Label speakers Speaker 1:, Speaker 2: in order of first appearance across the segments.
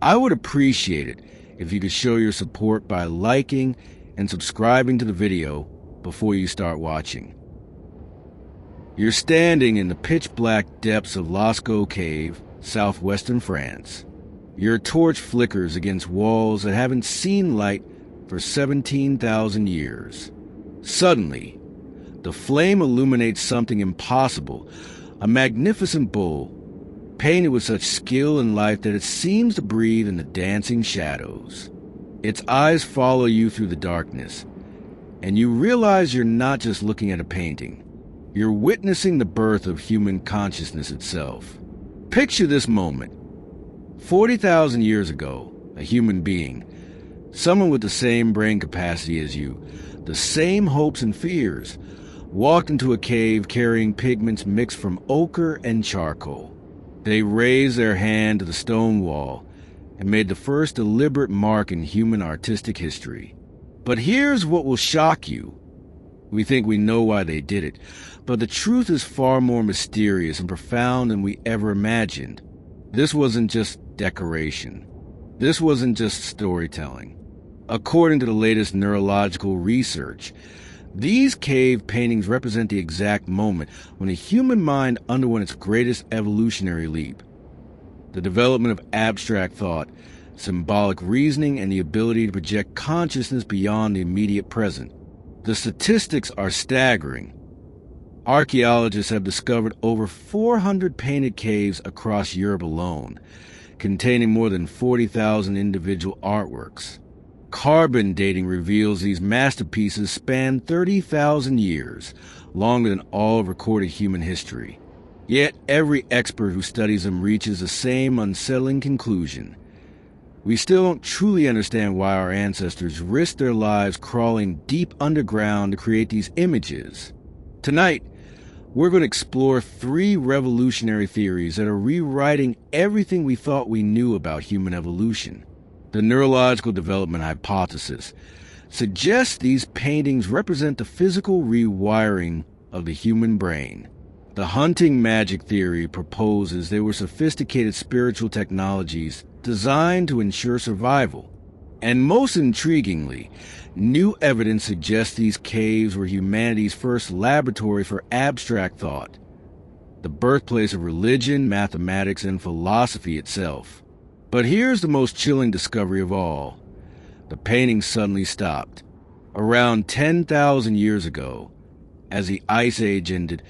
Speaker 1: I would appreciate it if you could show your support by liking and subscribing to the video before you start watching. You're standing in the pitch-black depths of Lascaux Cave, southwestern France. Your torch flickers against walls that haven't seen light for 17,000 years. Suddenly, the flame illuminates something impossible, a magnificent bull, painted with such skill and life that it seems to breathe in the dancing shadows. Its eyes follow you through the darkness, and you realize you're not just looking at a painting. You're witnessing the birth of human consciousness itself. Picture this moment. 40,000 years ago, a human being, someone with the same brain capacity as you, the same hopes and fears, walked into a cave carrying pigments mixed from ochre and charcoal. They raised their hand to the stone wall and made the first deliberate mark in human artistic history. But here's what will shock you. We think we know why they did it, but the truth is far more mysterious and profound than we ever imagined. This wasn't just decoration. This wasn't just storytelling. According to the latest neurological research, these cave paintings represent the exact moment when the human mind underwent its greatest evolutionary leap. The development of abstract thought, symbolic reasoning, and the ability to project consciousness beyond the immediate present. The statistics are staggering. Archaeologists have discovered over 400 painted caves across Europe alone, containing more than 40,000 individual artworks. Carbon dating reveals these masterpieces span 30,000 years, longer than all of recorded human history. Yet every expert who studies them reaches the same unsettling conclusion. We still don't truly understand why our ancestors risked their lives crawling deep underground to create these images. Tonight, we're going to explore 3 revolutionary theories that are rewriting everything we thought we knew about human evolution. The neurological development hypothesis suggests these paintings represent the physical rewiring of the human brain. The hunting magic theory proposes they were sophisticated spiritual technologies designed to ensure survival. And most intriguingly, new evidence suggests these caves were humanity's first laboratory for abstract thought, the birthplace of religion, mathematics, and philosophy itself. But here's the most chilling discovery of all. The paintings suddenly stopped. Around 10,000 years ago, as the Ice Age ended,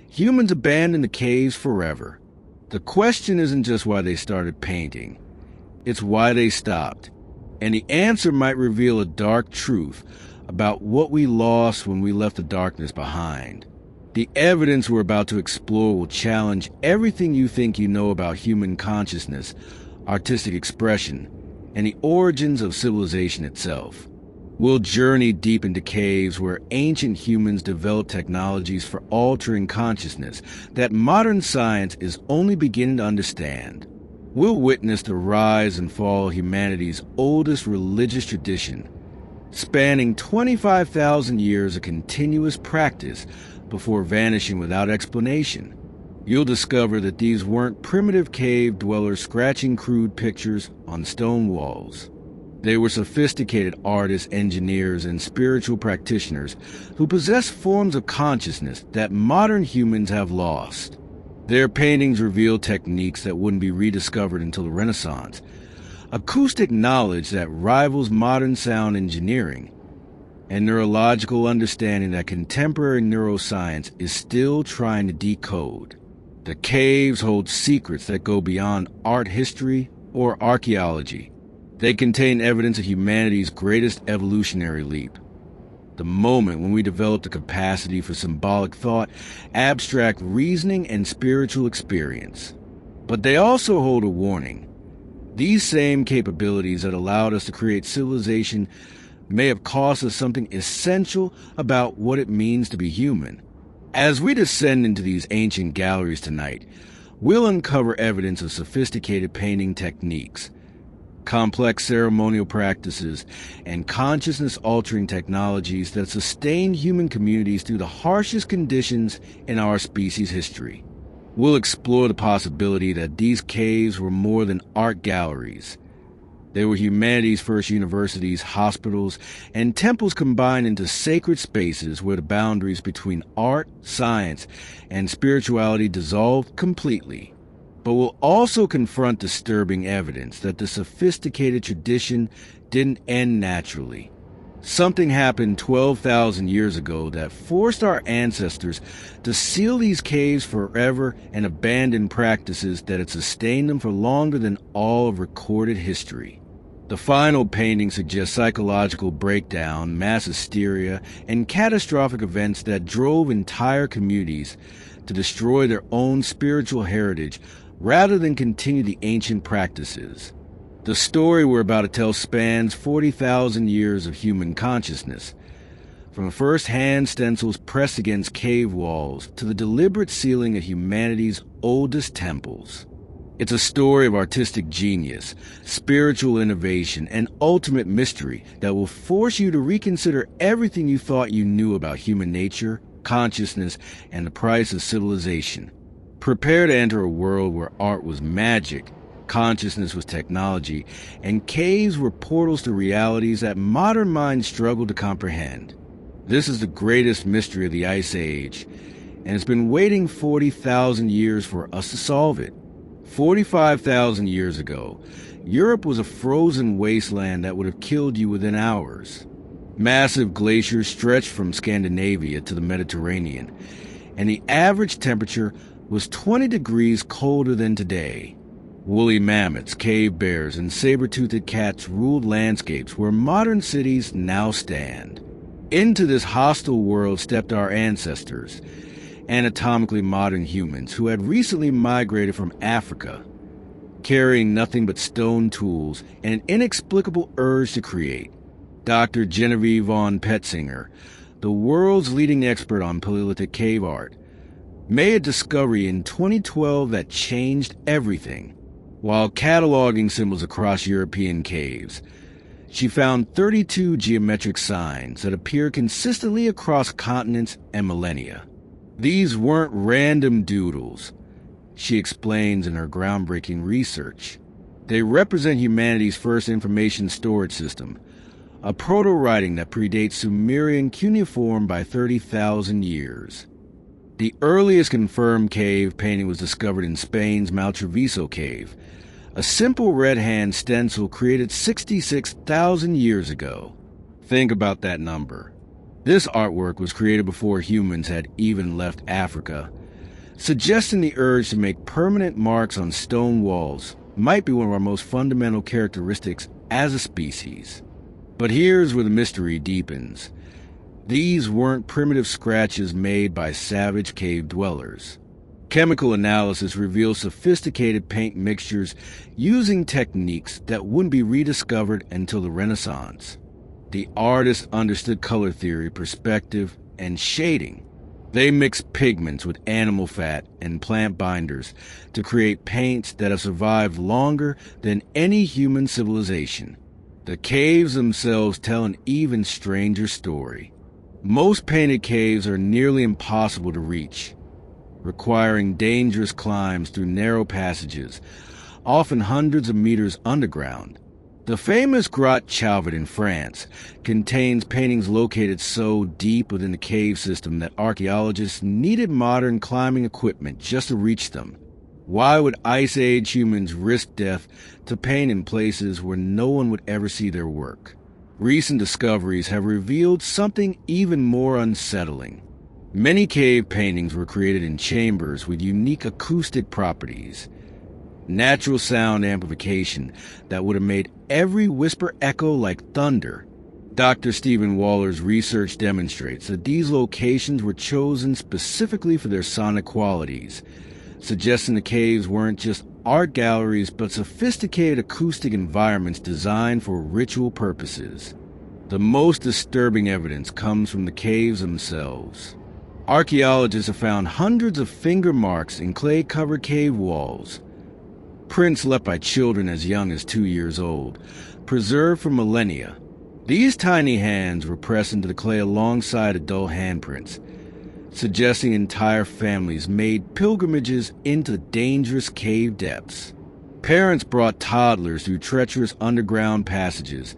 Speaker 1: humans abandoned the caves forever. The question isn't just why they started painting. It's why they stopped. And the answer might reveal a dark truth about what we lost when we left the darkness behind. The evidence we're about to explore will challenge everything you think you know about human consciousness, artistic expression, and the origins of civilization itself. We'll journey deep into caves where ancient humans developed technologies for altering consciousness that modern science is only beginning to understand. We'll witness the rise and fall of humanity's oldest religious tradition, spanning 25,000 years of continuous practice before vanishing without explanation. You'll discover that these weren't primitive cave dwellers scratching crude pictures on stone walls. They were sophisticated artists, engineers, and spiritual practitioners who possessed forms of consciousness that modern humans have lost. Their paintings reveal techniques that wouldn't be rediscovered until the Renaissance, acoustic knowledge that rivals modern sound engineering, and neurological understanding that contemporary neuroscience is still trying to decode. The caves hold secrets that go beyond art history or archaeology. They contain evidence of humanity's greatest evolutionary leap. The moment when we developed the capacity for symbolic thought, abstract reasoning, and spiritual experience. But they also hold a warning. These same capabilities that allowed us to create civilization may have cost us something essential about what it means to be human. As we descend into these ancient galleries tonight, we'll uncover evidence of sophisticated painting techniques, complex ceremonial practices, and consciousness-altering technologies that sustained human communities through the harshest conditions in our species' history. We'll explore the possibility that these caves were more than art galleries. They were humanity's first universities, hospitals, and temples combined into sacred spaces where the boundaries between art, science, and spirituality dissolved completely. But we'll also confront disturbing evidence that the sophisticated tradition didn't end naturally. Something happened 12,000 years ago that forced our ancestors to seal these caves forever and abandon practices that had sustained them for longer than all of recorded history. The final painting suggests psychological breakdown, mass hysteria, and catastrophic events that drove entire communities to destroy their own spiritual heritage rather than continue the ancient practices. The story we're about to tell spans 40,000 years of human consciousness, from first-hand stencils pressed against cave walls to the deliberate sealing of humanity's oldest temples. It's a story of artistic genius, spiritual innovation, and ultimate mystery that will force you to reconsider everything you thought you knew about human nature, consciousness, and the price of civilization. Prepare to enter a world where art was magic, consciousness was technology, and caves were portals to realities that modern minds struggle to comprehend. This is the greatest mystery of the Ice Age, and it's been waiting 40,000 years for us to solve it. 45,000 years ago, Europe was a frozen wasteland that would have killed you within hours. Massive glaciers stretched from Scandinavia to the Mediterranean, and the average temperature was 20 degrees colder than today. Woolly mammoths, cave bears, and saber-toothed cats ruled landscapes where modern cities now stand. Into this hostile world stepped our ancestors, anatomically modern humans who had recently migrated from Africa, carrying nothing but stone tools and an inexplicable urge to create. Dr. Genevieve von Petzinger, the world's leading expert on Paleolithic cave art, made a discovery in 2012 that changed everything. While cataloging symbols across European caves, she found 32 geometric signs that appear consistently across continents and millennia. These weren't random doodles, she explains in her groundbreaking research. They represent humanity's first information storage system, a proto-writing that predates Sumerian cuneiform by 30,000 years. The earliest confirmed cave painting was discovered in Spain's Maltreviso cave, a simple red-hand stencil created 66,000 years ago. Think about that number. This artwork was created before humans had even left Africa, suggesting the urge to make permanent marks on stone walls might be one of our most fundamental characteristics as a species. But here's where the mystery deepens. These weren't primitive scratches made by savage cave dwellers. Chemical analysis reveals sophisticated paint mixtures using techniques that wouldn't be rediscovered until the Renaissance. The artists understood color theory, perspective, and shading. They mixed pigments with animal fat and plant binders to create paints that have survived longer than any human civilization. The caves themselves tell an even stranger story. Most painted caves are nearly impossible to reach, requiring dangerous climbs through narrow passages, often hundreds of meters underground. The famous Grotte Chauvet in France contains paintings located so deep within the cave system that archaeologists needed modern climbing equipment just to reach them. Why would Ice Age humans risk death to paint in places where no one would ever see their work? Recent discoveries have revealed something even more unsettling. Many cave paintings were created in chambers with unique acoustic properties, natural sound amplification that would have made every whisper echo like thunder. Dr. Stephen Waller's research demonstrates that these locations were chosen specifically for their sonic qualities, suggesting the caves weren't just art galleries but sophisticated acoustic environments designed for ritual purposes. The most disturbing evidence comes from the caves themselves. Archaeologists have found hundreds of finger marks in clay-covered cave walls, prints left by children as young as 2 years old, preserved for millennia. These tiny hands were pressed into the clay alongside adult handprints, suggesting entire families made pilgrimages into the dangerous cave depths. Parents brought toddlers through treacherous underground passages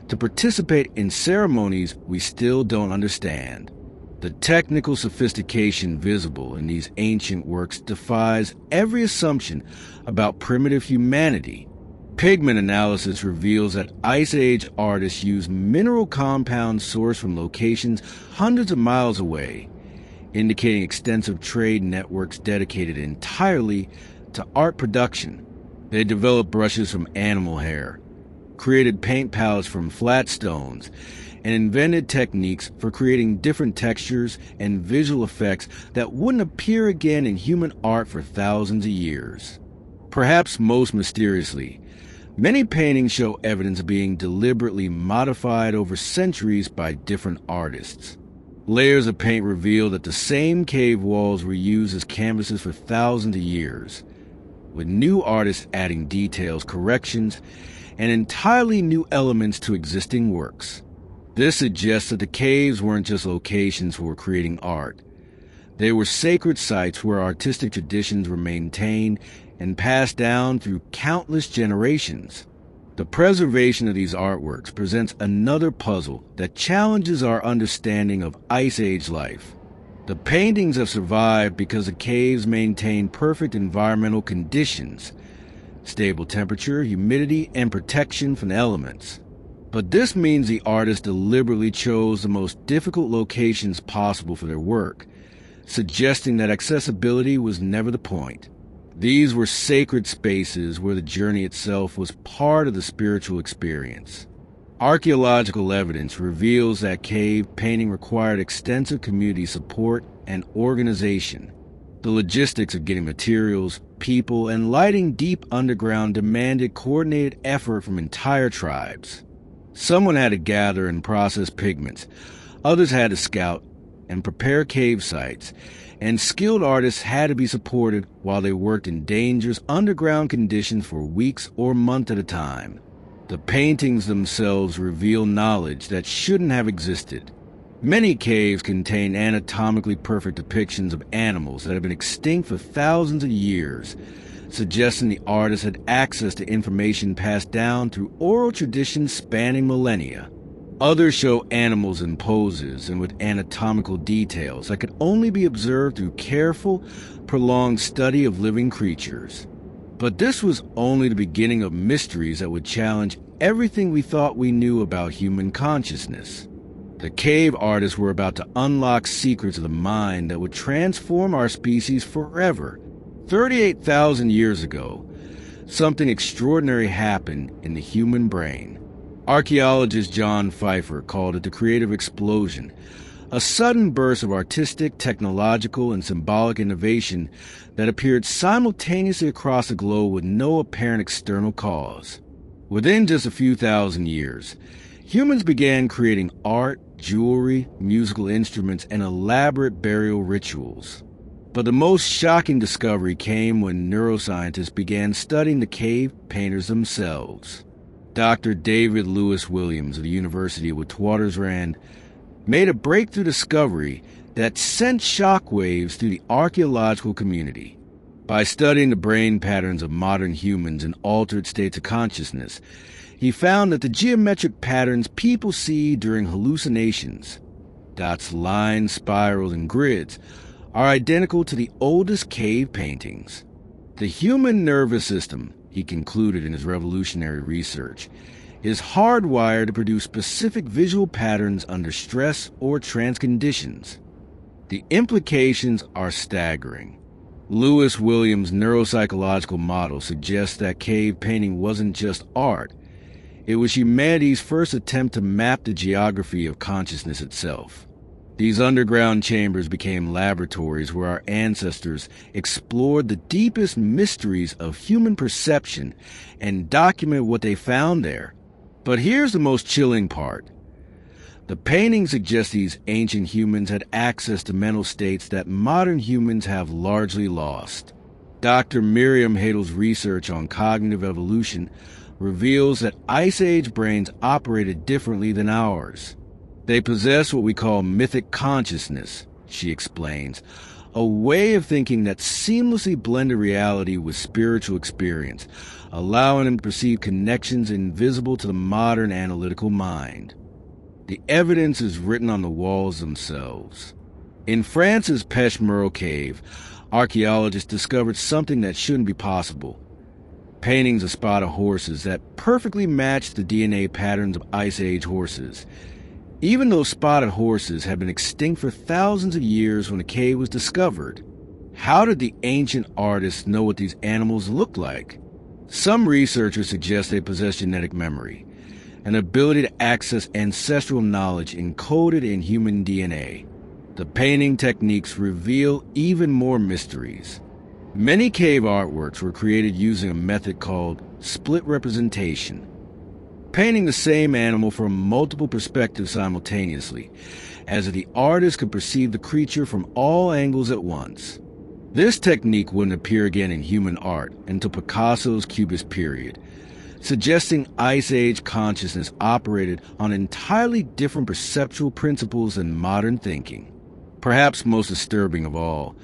Speaker 1: to participate in ceremonies we still don't understand. The technical sophistication visible in these ancient works defies every assumption about primitive humanity. Pigment analysis reveals that Ice Age artists used mineral compounds sourced from locations hundreds of miles away, indicating extensive trade networks dedicated entirely to art production. They developed brushes from animal hair, created paint palettes from flat stones, and invented techniques for creating different textures and visual effects that wouldn't appear again in human art for thousands of years. Perhaps most mysteriously, many paintings show evidence of being deliberately modified over centuries by different artists. Layers of paint reveal that the same cave walls were used as canvases for thousands of years, with new artists adding details, corrections, and entirely new elements to existing works. This suggests that the caves weren't just locations for creating art. They were sacred sites where artistic traditions were maintained and passed down through countless generations. The preservation of these artworks presents another puzzle that challenges our understanding of Ice Age life. The paintings have survived because the caves maintain perfect environmental conditions, stable temperature, humidity, and protection from the elements. But this means the artists deliberately chose the most difficult locations possible for their work, suggesting that accessibility was never the point. These were sacred spaces where the journey itself was part of the spiritual experience. Archaeological evidence reveals that cave painting required extensive community support and organization. The logistics of getting materials, people, and lighting deep underground demanded coordinated effort from entire tribes. Someone had to gather and process pigments, others had to scout and prepare cave sites, and skilled artists had to be supported while they worked in dangerous underground conditions for weeks or months at a time. The paintings themselves reveal knowledge that shouldn't have existed. Many caves contain anatomically perfect depictions of animals that have been extinct for thousands of years, suggesting the artists had access to information passed down through oral traditions spanning millennia. Others show animals in poses and with anatomical details that could only be observed through careful, prolonged study of living creatures. But this was only the beginning of mysteries that would challenge everything we thought we knew about human consciousness. The cave artists were about to unlock secrets of the mind that would transform our species forever. 38,000 years ago, something extraordinary happened in the human brain. Archaeologist John Pfeiffer called it the creative explosion, a sudden burst of artistic, technological, and symbolic innovation that appeared simultaneously across the globe with no apparent external cause. Within just a few thousand years, humans began creating art, jewelry, musical instruments, and elaborate burial rituals. But the most shocking discovery came when neuroscientists began studying the cave painters themselves. Dr. David Lewis Williams of the University of Witwatersrand made a breakthrough discovery that sent shockwaves through the archaeological community. By studying the brain patterns of modern humans in altered states of consciousness, he found that the geometric patterns people see during hallucinations, dots, lines, spirals, and grids, are identical to the oldest cave paintings. The human nervous system, he concluded in his revolutionary research, is hardwired to produce specific visual patterns under stress or trance conditions. The implications are staggering. Lewis Williams' neuropsychological model suggests that cave painting wasn't just art. It was humanity's first attempt to map the geography of consciousness itself. These underground chambers became laboratories where our ancestors explored the deepest mysteries of human perception and documented what they found there. But here's the most chilling part. The paintings suggest these ancient humans had access to mental states that modern humans have largely lost. Dr. Miriam Hadel's research on cognitive evolution reveals that Ice Age brains operated differently than ours. They possess what we call mythic consciousness, she explains, a way of thinking that seamlessly blended reality with spiritual experience, allowing them to perceive connections invisible to the modern analytical mind. The evidence is written on the walls themselves. In France's Peshmerga cave, archaeologists discovered something that shouldn't be possible. Paintings of spotted horses that perfectly matched the DNA patterns of Ice Age horses. Even though spotted horses had been extinct for thousands of years when the cave was discovered, how did the ancient artists know what these animals looked like? Some researchers suggest they possess genetic memory, an ability to access ancestral knowledge encoded in human DNA. The painting techniques reveal even more mysteries. Many cave artworks were created using a method called split representation, painting the same animal from multiple perspectives simultaneously, as the artist could perceive the creature from all angles at once. This technique wouldn't appear again in human art until Picasso's Cubist period, suggesting Ice Age consciousness operated on entirely different perceptual principles than modern thinking. Perhaps most disturbing of all,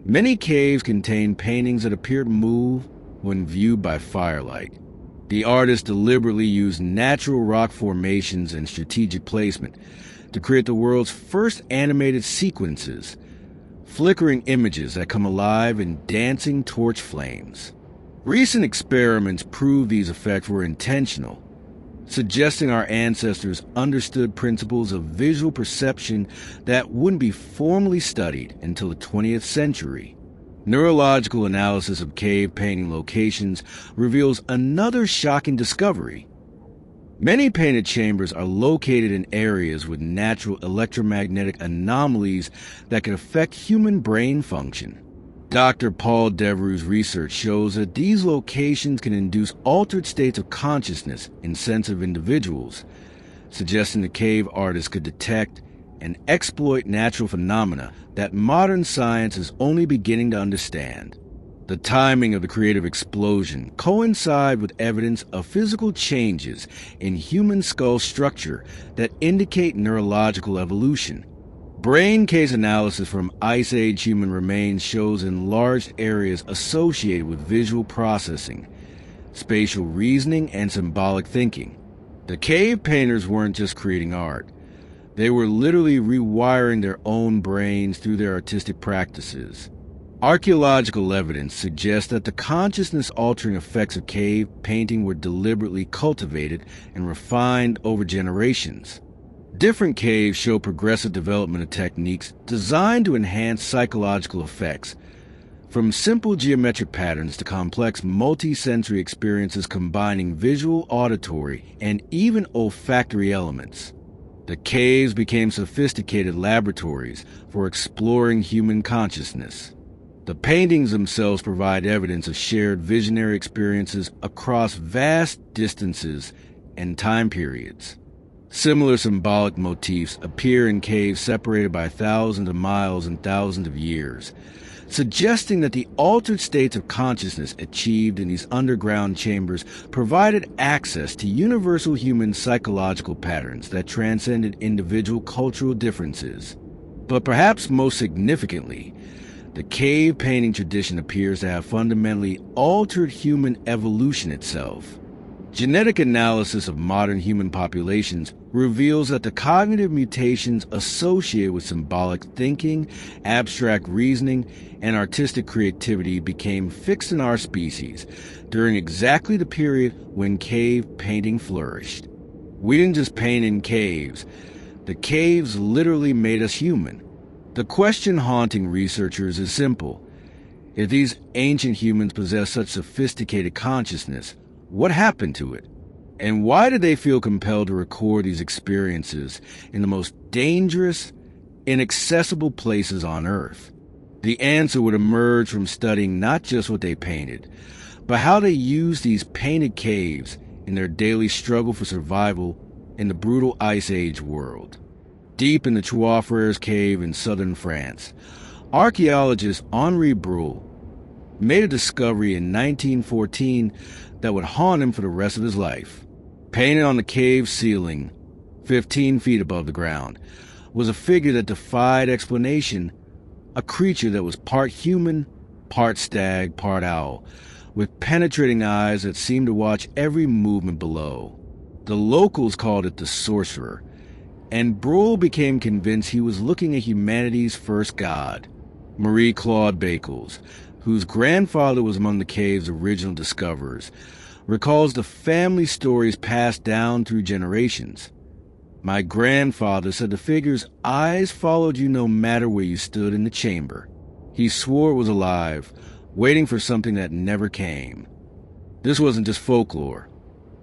Speaker 1: many caves contain paintings that appear to move when viewed by firelight. The artists deliberately used natural rock formations and strategic placement to create the world's first animated sequences, flickering images that come alive in dancing torch flames. Recent experiments prove these effects were intentional, suggesting our ancestors understood principles of visual perception that wouldn't be formally studied until the 20th century. Neurological analysis of cave painting locations reveals another shocking discovery. Many painted chambers are located in areas with natural electromagnetic anomalies that can affect human brain function. Dr. Paul Devereux's research shows that these locations can induce altered states of consciousness in sensitive individuals, suggesting the cave artists could detect and exploit natural phenomena that modern science is only beginning to understand. The timing of the creative explosion coincides with evidence of physical changes in human skull structure that indicate neurological evolution. Brain case analysis from Ice Age human remains shows enlarged areas associated with visual processing, spatial reasoning, and symbolic thinking. The cave painters weren't just creating art. They were literally rewiring their own brains through their artistic practices. Archaeological evidence suggests that the consciousness-altering effects of cave painting were deliberately cultivated and refined over generations. Different caves show progressive development of techniques designed to enhance psychological effects, from simple geometric patterns to complex multi-sensory experiences combining visual, auditory, and even olfactory elements. The caves became sophisticated laboratories for exploring human consciousness. The paintings themselves provide evidence of shared visionary experiences across vast distances and time periods. Similar symbolic motifs appear in caves separated by thousands of miles and thousands of years, suggesting that the altered states of consciousness achieved in these underground chambers provided access to universal human psychological patterns that transcended individual cultural differences. But perhaps most significantly, the cave painting tradition appears to have fundamentally altered human evolution itself. Genetic analysis of modern human populations reveals that the cognitive mutations associated with symbolic thinking, abstract reasoning, and artistic creativity became fixed in our species during exactly the period when cave painting flourished. We didn't just paint in caves. The caves literally made us human. The question haunting researchers is simple. If these ancient humans possess such sophisticated consciousness, what happened to it? And why did they feel compelled to record these experiences in the most dangerous, inaccessible places on Earth? The answer would emerge from studying not just what they painted, but how they used these painted caves in their daily struggle for survival in the brutal Ice Age world. Deep in the Trois Frères cave in southern France, archaeologist Henri Breuil made a discovery in 1914 that would haunt him for the rest of his life. Painted on the cave ceiling, 15 feet above the ground, was a figure that defied explanation a creature that was part human, part stag, part owl, with penetrating eyes that seemed to watch every movement below. The locals called it the sorcerer, and Bruhl became convinced he was looking at humanity's first god, Marie-Claude Bakels, whose grandfather was among the cave's original discoverers, recalls the family stories passed down through generations. My grandfather said the figure's eyes followed you no matter where you stood in the chamber. He swore it was alive, waiting for something that never came. This wasn't just folklore.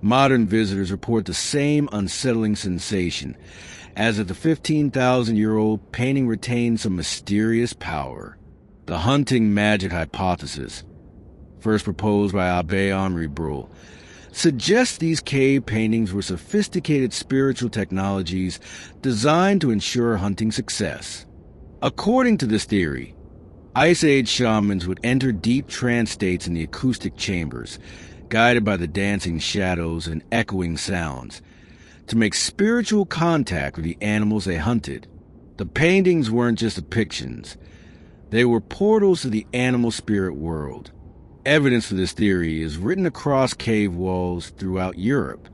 Speaker 1: Modern visitors report the same unsettling sensation, as if the 15,000-year-old painting retained some mysterious power. The hunting magic hypothesis, first proposed by Abbé Henri Bruhl, suggests these cave paintings were sophisticated spiritual technologies designed to ensure hunting success. According to this theory, Ice Age shamans would enter deep trance states in the acoustic chambers, guided by the dancing shadows and echoing sounds, to make spiritual contact with the animals they hunted. The paintings weren't just depictions. They were portals to the animal spirit world. Evidence for this theory is written across cave walls throughout Europe.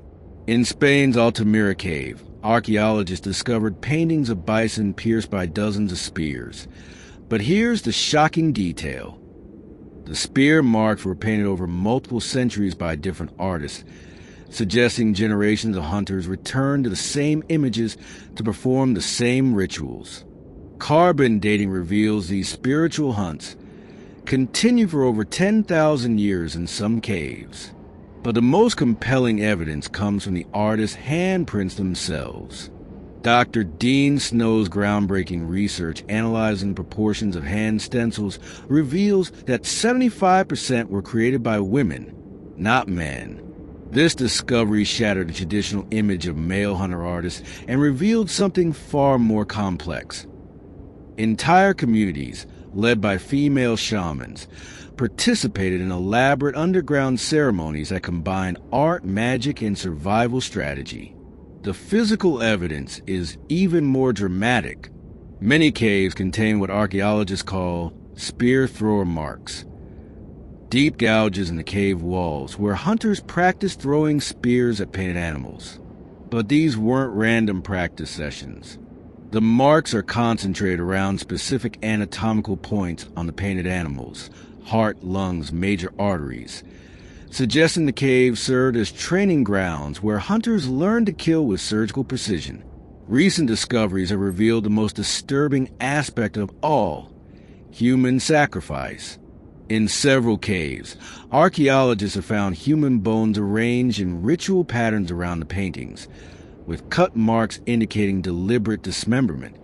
Speaker 1: In Spain's Altamira cave, archaeologists discovered paintings of bison pierced by dozens of spears. But here's the shocking detail. The spear marks were painted over multiple centuries by different artists, suggesting generations of hunters returned to the same images to perform the same rituals. Carbon dating reveals these spiritual hunts continue for over 10,000 years in some caves. But the most compelling evidence comes from the artists' handprints themselves. Dr. Dean Snow's groundbreaking research analyzing proportions of hand stencils reveals that 75% were created by women, not men. This discovery shattered the traditional image of male hunter artists and revealed something far more complex. Entire communities, led by female shamans, participated in elaborate underground ceremonies that combined art, magic, and survival strategy. The physical evidence is even more dramatic. Many caves contain what archaeologists call spear thrower marks, deep gouges in the cave walls where hunters practiced throwing spears at painted animals. But these weren't random practice sessions. The marks are concentrated around specific anatomical points on the painted animals, heart, lungs, major arteries, suggesting the cave served as training grounds where hunters learned to kill with surgical precision. Recent discoveries have revealed the most disturbing aspect of all: human sacrifice. In several caves, archaeologists have found human bones arranged in ritual patterns around the paintings, with cut marks indicating deliberate dismemberment.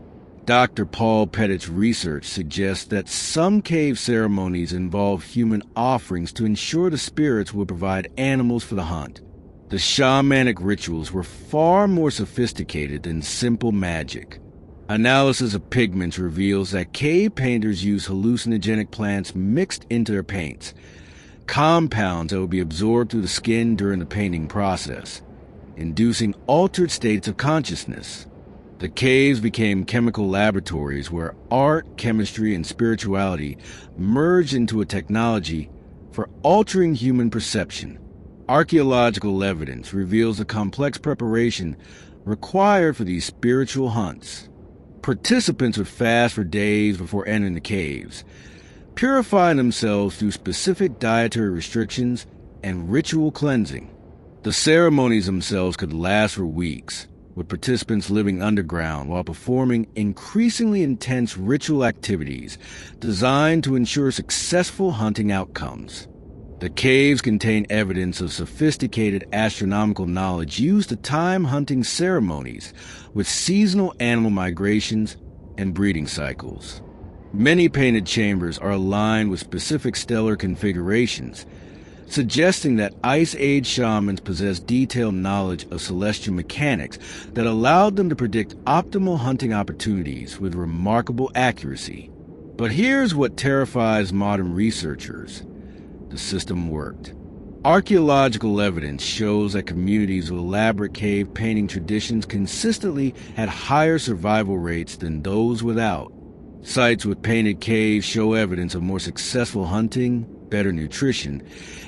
Speaker 1: Dr. Paul Pettit's research suggests that some cave ceremonies involve human offerings to ensure the spirits will provide animals for the hunt. The shamanic rituals were far more sophisticated than simple magic. Analysis of pigments reveals that cave painters use hallucinogenic plants mixed into their paints, compounds that will be absorbed through the skin during the painting process, inducing altered states of consciousness. The caves became chemical laboratories where art, chemistry, and spirituality merged into a technology for altering human perception. Archaeological evidence reveals the complex preparation required for these spiritual hunts. Participants would fast for days before entering the caves, purifying themselves through specific dietary restrictions and ritual cleansing. The ceremonies themselves could last for weeks, with participants living underground while performing increasingly intense ritual activities designed to ensure successful hunting outcomes. The caves contain evidence of sophisticated astronomical knowledge used to time hunting ceremonies with seasonal animal migrations and breeding cycles. Many painted chambers are aligned with specific stellar configurations, suggesting that Ice Age shamans possessed detailed knowledge of celestial mechanics that allowed them to predict optimal hunting opportunities with remarkable accuracy. But here's what terrifies modern researchers: the system worked. Archaeological evidence shows that communities with elaborate cave painting traditions consistently had higher survival rates than those without. Sites with painted caves show evidence of more successful hunting, better nutrition,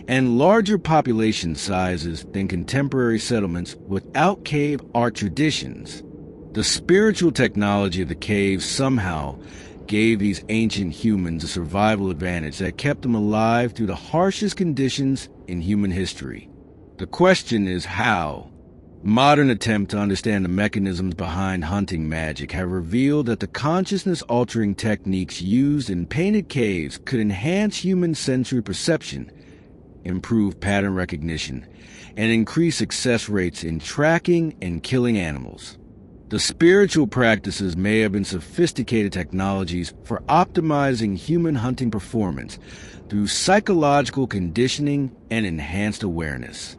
Speaker 1: and larger population sizes than contemporary settlements without cave art traditions. The spiritual technology of the caves somehow gave these ancient humans a survival advantage that kept them alive through the harshest conditions in human history. The question is how? Modern attempts to understand the mechanisms behind hunting magic have revealed that the consciousness-altering techniques used in painted caves could enhance human sensory perception, improve pattern recognition, and increase success rates in tracking and killing animals. The spiritual practices may have been sophisticated technologies for optimizing human hunting performance through psychological conditioning and enhanced awareness.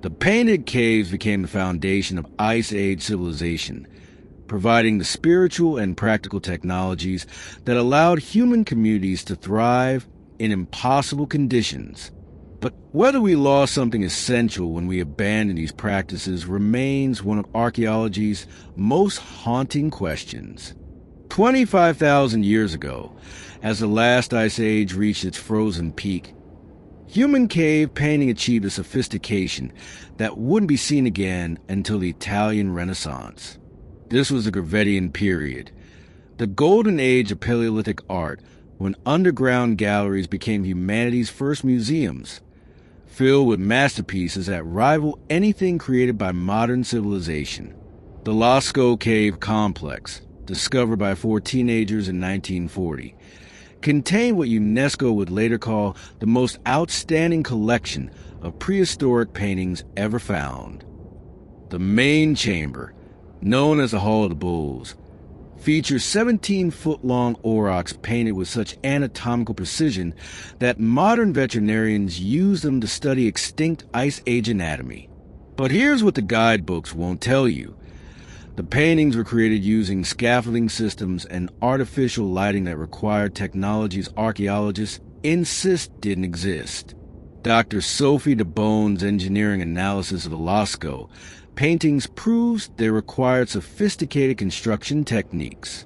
Speaker 1: The painted caves became the foundation of Ice Age civilization, providing the spiritual and practical technologies that allowed human communities to thrive in impossible conditions. But whether we lost something essential when we abandoned these practices remains one of archaeology's most haunting questions. 25,000 years ago, as the last ice age reached its frozen peak, human cave painting achieved a sophistication that wouldn't be seen again until the Italian Renaissance. This was the Gravettian period, the golden age of Paleolithic art, when underground galleries became humanity's first museums, filled with masterpieces that rival anything created by modern civilization. The Lascaux Cave Complex, discovered by 4 teenagers in 1940, contained what UNESCO would later call the most outstanding collection of prehistoric paintings ever found. The main chamber, known as the Hall of the Bulls, features 17-foot-long aurochs painted with such anatomical precision that modern veterinarians use them to study extinct Ice Age anatomy. But here's what the guidebooks won't tell you. The paintings were created using scaffolding systems and artificial lighting that required technologies archaeologists insist didn't exist. Dr. Sophie de Bone's engineering analysis of the Lascaux paintings proves they required sophisticated construction techniques.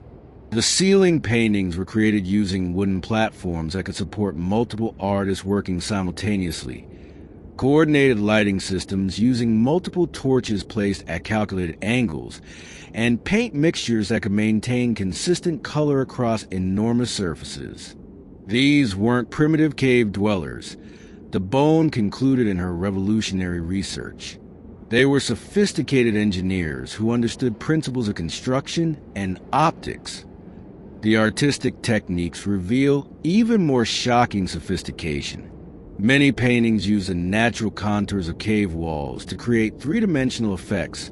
Speaker 1: The ceiling paintings were created using wooden platforms that could support multiple artists working simultaneously, coordinated lighting systems using multiple torches placed at calculated angles, and paint mixtures that could maintain consistent color across enormous surfaces. These weren't primitive cave dwellers, de Bone concluded in her revolutionary research. They were sophisticated engineers who understood principles of construction and optics. The artistic techniques reveal even more shocking sophistication. Many paintings use the natural contours of cave walls to create three-dimensional effects.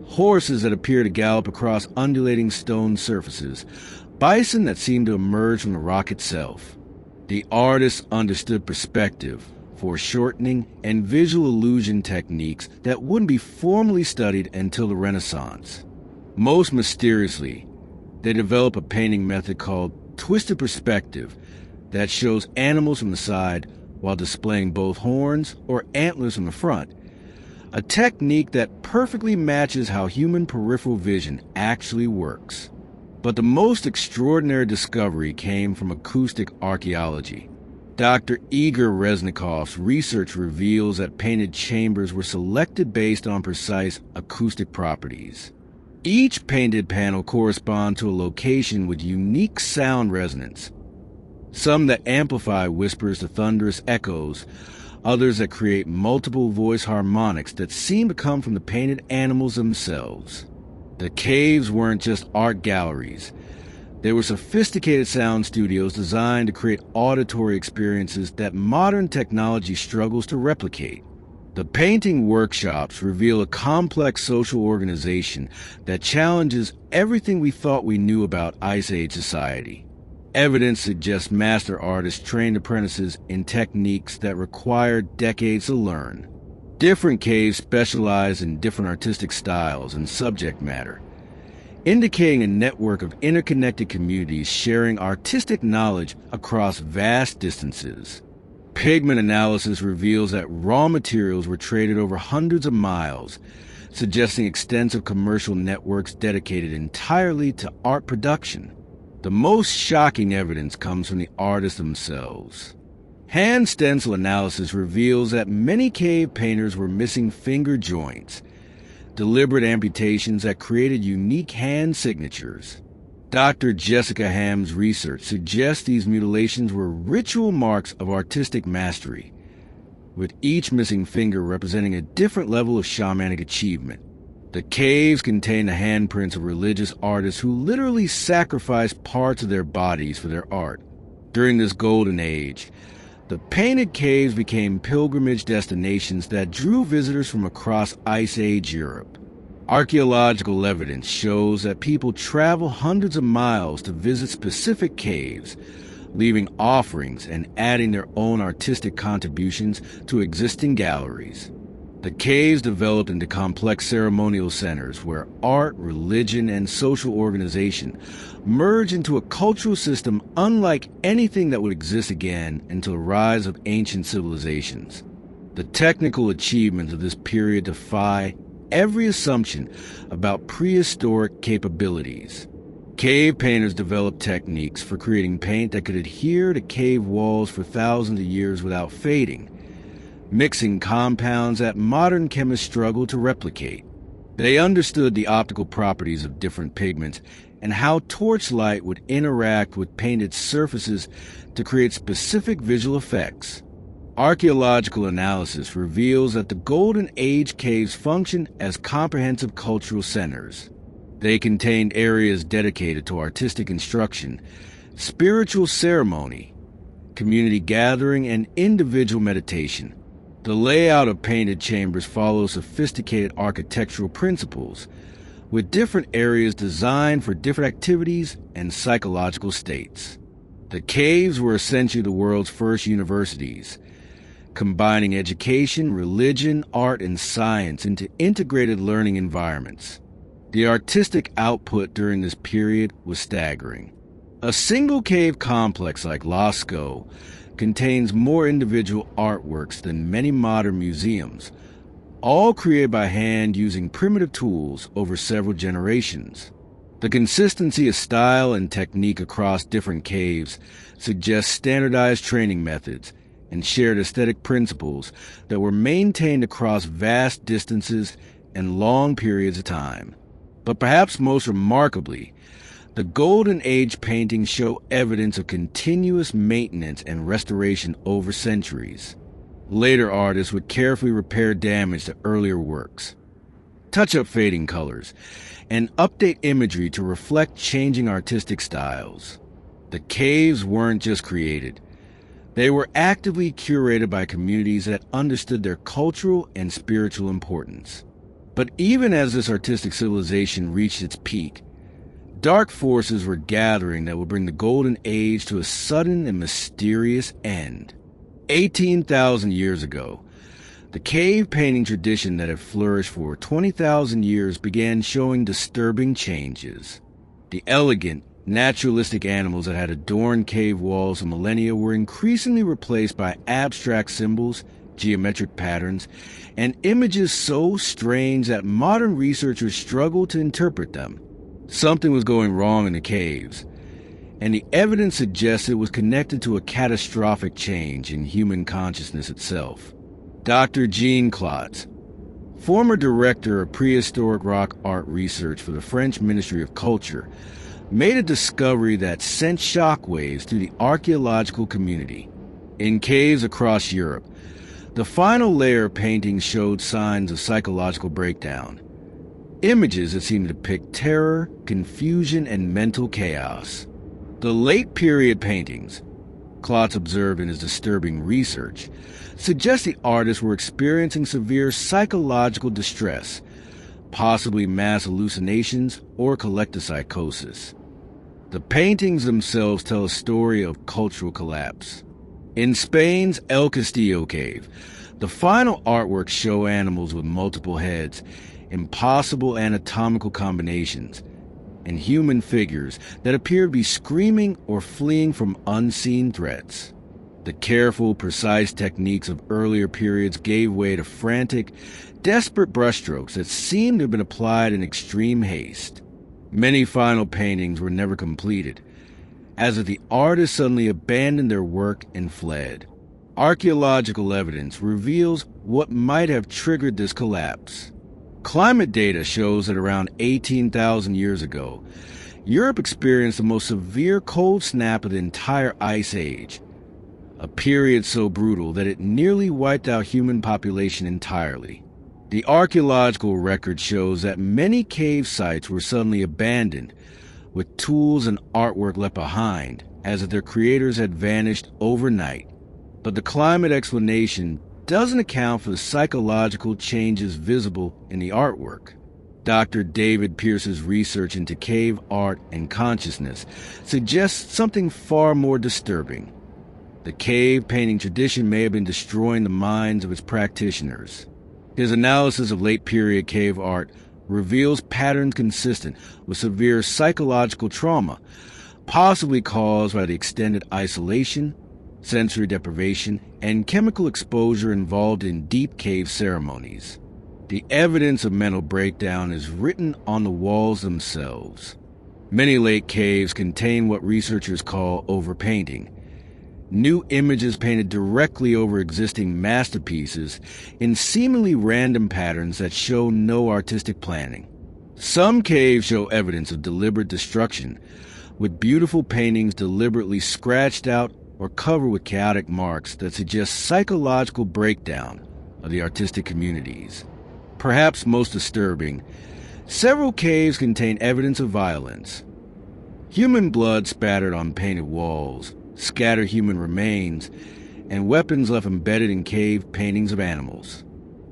Speaker 1: Horses that appear to gallop across undulating stone surfaces, bison that seem to emerge from the rock itself. The artists understood perspective, foreshortening, and visual illusion techniques that wouldn't be formally studied until the Renaissance. Most mysteriously, they developed a painting method called twisted perspective that shows animals from the side while displaying both horns or antlers from the front, a technique that perfectly matches how human peripheral vision actually works. But the most extraordinary discovery came from acoustic archaeology. Dr. Igor Reznikov's research reveals that painted chambers were selected based on precise acoustic properties. Each painted panel corresponds to a location with unique sound resonance, some that amplify whispers to thunderous echoes, others that create multiple voice harmonics that seem to come from the painted animals themselves. The caves weren't just art galleries. They were sophisticated sound studios designed to create auditory experiences that modern technology struggles to replicate. The painting workshops reveal a complex social organization that challenges everything we thought we knew about Ice Age society. Evidence suggests master artists trained apprentices in techniques that required decades to learn. Different caves specialize in different artistic styles and subject matter, indicating a network of interconnected communities sharing artistic knowledge across vast distances. Pigment analysis reveals that raw materials were traded over hundreds of miles, suggesting extensive commercial networks dedicated entirely to art production. The most shocking evidence comes from the artists themselves. Hand stencil analysis reveals that many cave painters were missing finger joints, deliberate amputations that created unique hand signatures. Dr. Jessica Ham's research suggests these mutilations were ritual marks of artistic mastery, with each missing finger representing a different level of shamanic achievement. The caves contain the handprints of religious artists who literally sacrificed parts of their bodies for their art. During this golden age, the painted caves became pilgrimage destinations that drew visitors from across Ice Age Europe. Archaeological evidence shows that people travel hundreds of miles to visit specific caves, leaving offerings and adding their own artistic contributions to existing galleries. The caves developed into complex ceremonial centers where art, religion, and social organization merge into a cultural system unlike anything that would exist again until the rise of ancient civilizations. The technical achievements of this period defy every assumption about prehistoric capabilities. Cave painters developed techniques for creating paint that could adhere to cave walls for thousands of years without fading, mixing compounds that modern chemists struggle to replicate. They understood the optical properties of different pigments and how torchlight would interact with painted surfaces to create specific visual effects. Archaeological analysis reveals that the Golden Age caves functioned as comprehensive cultural centers. They contained areas dedicated to artistic instruction, spiritual ceremony, community gathering, and individual meditation. The layout of painted chambers follows sophisticated architectural principles, with different areas designed for different activities and psychological states. The caves were essentially the world's first universities, combining education, religion, art, and science into integrated learning environments. The artistic output during this period was staggering. A single cave complex like Lascaux contains more individual artworks than many modern museums, all created by hand using primitive tools over several generations. The consistency of style and technique across different caves suggests standardized training methods and shared aesthetic principles that were maintained across vast distances and long periods of time. But perhaps most remarkably, the Golden Age paintings show evidence of continuous maintenance and restoration over centuries. Later artists would carefully repair damage to earlier works, touch up fading colors, and update imagery to reflect changing artistic styles. The caves weren't just created. They were actively curated by communities that understood their cultural and spiritual importance. But even as this artistic civilization reached its peak, dark forces were gathering that would bring the Golden Age to a sudden and mysterious end. 18,000 years ago, the cave painting tradition that had flourished for 20,000 years began showing disturbing changes. The elegant, naturalistic animals that had adorned cave walls for millennia were increasingly replaced by abstract symbols, geometric patterns, and images so strange that modern researchers struggle to interpret them. Something was going wrong in the caves, and the evidence suggests it was connected to a catastrophic change in human consciousness itself. Dr. Jean Clots, former director of prehistoric rock art research for the French Ministry of Culture, made a discovery that sent shockwaves through the archaeological community. In caves across Europe, the final layer of paintings showed signs of psychological breakdown. Images that seemed to depict terror, confusion, and mental chaos. The late period paintings, Klotz observed in his disturbing research, suggest the artists were experiencing severe psychological distress, possibly mass hallucinations or collective psychosis. The paintings themselves tell a story of cultural collapse. In Spain's El Castillo cave, the final artworks show animals with multiple heads, impossible anatomical combinations, and human figures that appear to be screaming or fleeing from unseen threats. The careful, precise techniques of earlier periods gave way to frantic, desperate brushstrokes that seemed to have been applied in extreme haste. Many final paintings were never completed, as if the artists suddenly abandoned their work and fled. Archaeological evidence reveals what might have triggered this collapse. Climate data shows that around 18,000 years ago, Europe experienced the most severe cold snap of the entire Ice Age, a period so brutal that it nearly wiped out human population entirely. The archaeological record shows that many cave sites were suddenly abandoned, with tools and artwork left behind, as if their creators had vanished overnight. But the climate explanation doesn't account for the psychological changes visible in the artwork. Dr. David Pierce's research into cave art and consciousness suggests something far more disturbing. The cave painting tradition may have been destroying the minds of its practitioners. His analysis of late-period cave art reveals patterns consistent with severe psychological trauma, possibly caused by the extended isolation, sensory deprivation, and chemical exposure involved in deep cave ceremonies. The evidence of mental breakdown is written on the walls themselves. Many late caves contain what researchers call overpainting, new images painted directly over existing masterpieces in seemingly random patterns that show no artistic planning. Some caves show evidence of deliberate destruction, with beautiful paintings deliberately scratched out or covered with chaotic marks that suggest psychological breakdown of the artistic communities. Perhaps most disturbing, several caves contain evidence of violence. Human blood spattered on painted walls, scattered human remains, and weapons left embedded in cave paintings of animals.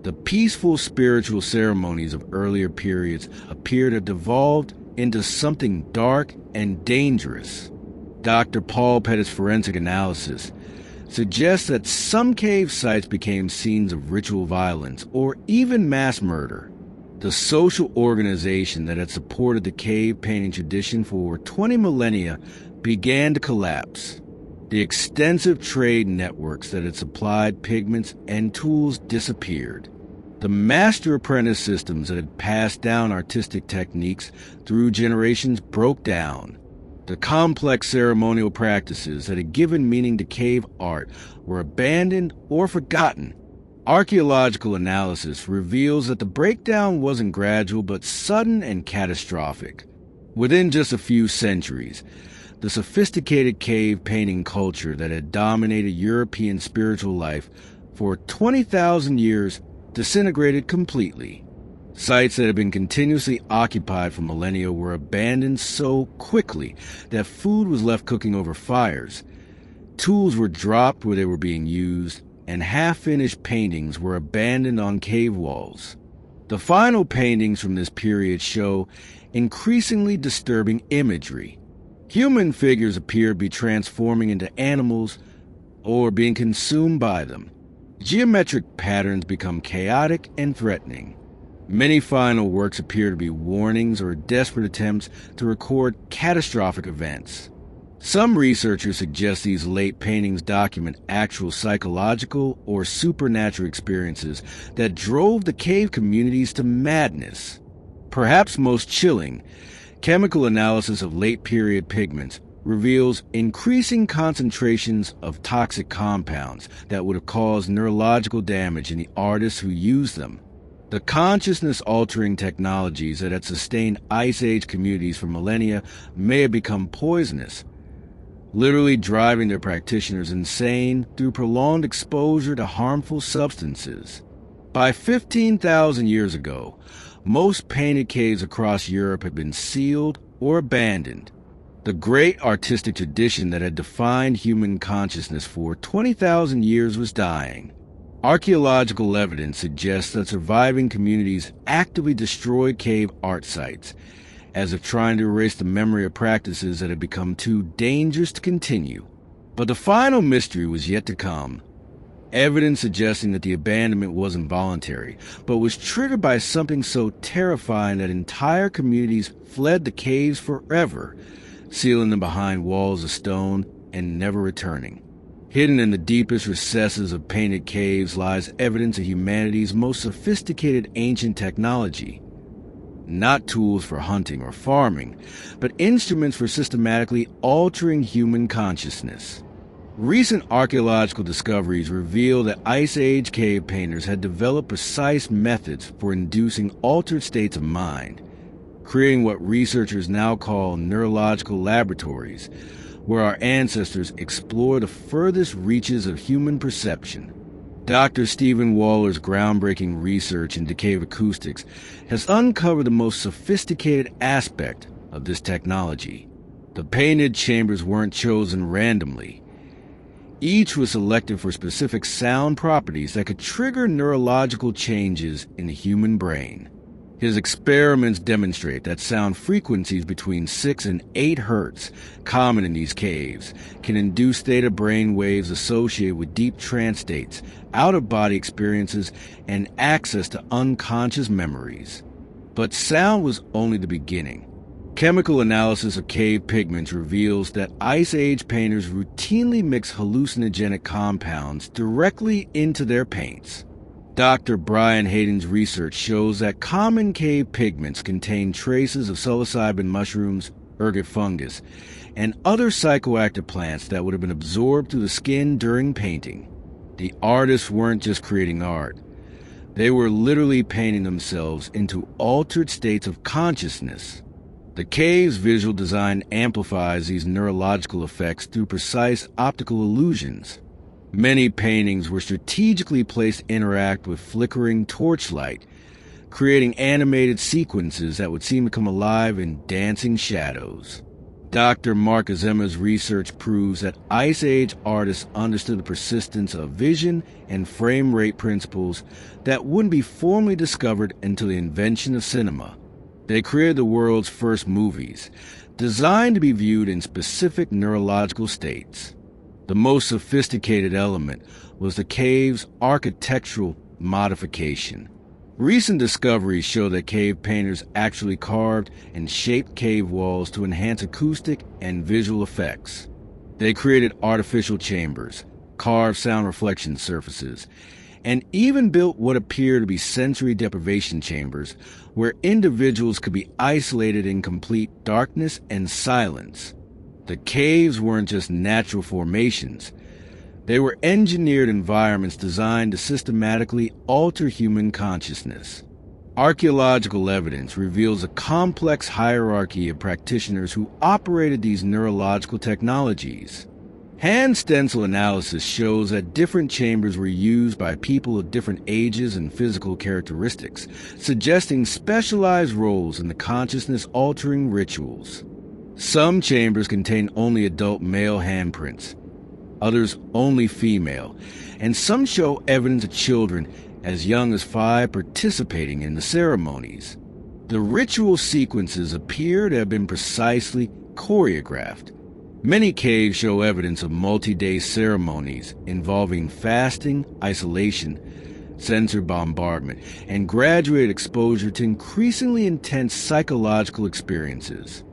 Speaker 1: The peaceful spiritual ceremonies of earlier periods appear to have devolved into something dark and dangerous. Dr. Paul Pettit's forensic analysis suggests that some cave sites became scenes of ritual violence or even mass murder. The social organization that had supported the cave painting tradition for 20 millennia began to collapse. The extensive trade networks that had supplied pigments and tools disappeared. The master-apprentice systems that had passed down artistic techniques through generations broke down. The complex ceremonial practices that had given meaning to cave art were abandoned or forgotten. Archaeological analysis reveals that the breakdown wasn't gradual but sudden and catastrophic. Within just a few centuries, the sophisticated cave painting culture that had dominated European spiritual life for 20,000 years disintegrated completely. Sites that had been continuously occupied for millennia were abandoned so quickly that food was left cooking over fires. Tools were dropped where they were being used, and half-finished paintings were abandoned on cave walls. The final paintings from this period show increasingly disturbing imagery. Human figures appear to be transforming into animals or being consumed by them. Geometric patterns become chaotic and threatening. Many final works appear to be warnings or desperate attempts to record catastrophic events. Some researchers suggest these late paintings document actual psychological or supernatural experiences that drove the cave communities to madness. Perhaps most chilling, chemical analysis of late-period pigments reveals increasing concentrations of toxic compounds that would have caused neurological damage in the artists who used them. The consciousness-altering technologies that had sustained Ice Age communities for millennia may have become poisonous, literally driving their practitioners insane through prolonged exposure to harmful substances. By 15,000 years ago, most painted caves across Europe had been sealed or abandoned. The great artistic tradition that had defined human consciousness for 20,000 years was dying. Archaeological evidence suggests that surviving communities actively destroyed cave art sites, as if trying to erase the memory of practices that had become too dangerous to continue. But the final mystery was yet to come. Evidence suggesting that the abandonment wasn't voluntary, but was triggered by something so terrifying that entire communities fled the caves forever, sealing them behind walls of stone and never returning. Hidden in the deepest recesses of painted caves lies evidence of humanity's most sophisticated ancient technology. not tools for hunting or farming, but instruments for systematically altering human consciousness. Recent archaeological discoveries reveal that Ice Age cave painters had developed precise methods for inducing altered states of mind, creating what researchers now call neurological laboratories, where our ancestors explore the furthest reaches of human perception. Dr. Stephen Waller's groundbreaking research into cave acoustics has uncovered the most sophisticated aspect of this technology. The painted chambers weren't chosen randomly. Each was selected for specific sound properties that could trigger neurological changes in the human brain. His experiments demonstrate that sound frequencies between 6 and 8 hertz, common in these caves, can induce theta brain waves associated with deep trance states, out-of-body experiences, and access to unconscious memories. But sound was only the beginning. Chemical analysis of cave pigments reveals that Ice Age painters routinely mix hallucinogenic compounds directly into their paints. Dr. Brian Hayden's research shows that common cave pigments contain traces of psilocybin mushrooms, ergot fungus, and other psychoactive plants that would have been absorbed through the skin during painting. The artists weren't just creating art. They were literally painting themselves into altered states of consciousness. The cave's visual design amplifies these neurological effects through precise optical illusions. Many paintings were strategically placed to interact with flickering torchlight, creating animated sequences that would seem to come alive in dancing shadows. Dr. Mark Azema's research proves that Ice Age artists understood the persistence of vision and frame rate principles that wouldn't be formally discovered until the invention of cinema. They created the world's first movies, designed to be viewed in specific neurological states. The most sophisticated element was the cave's architectural modification. Recent discoveries show that cave painters actually carved and shaped cave walls to enhance acoustic and visual effects. They created artificial chambers, carved sound reflection surfaces, and even built what appeared to be sensory deprivation chambers where individuals could be isolated in complete darkness and silence. The caves weren't just natural formations. They were engineered environments designed to systematically alter human consciousness. Archaeological evidence reveals a complex hierarchy of practitioners who operated these neurological technologies. Hand stencil analysis shows that different chambers were used by people of different ages and physical characteristics, suggesting specialized roles in the consciousness-altering rituals. Some chambers contain only adult male handprints, others only female, and some show evidence of children as young as 5 participating in the ceremonies. The ritual sequences appear to have been precisely choreographed. Many caves show evidence of multi-day ceremonies involving fasting, isolation, sensor bombardment, and graduated exposure to increasingly intense psychological experiences.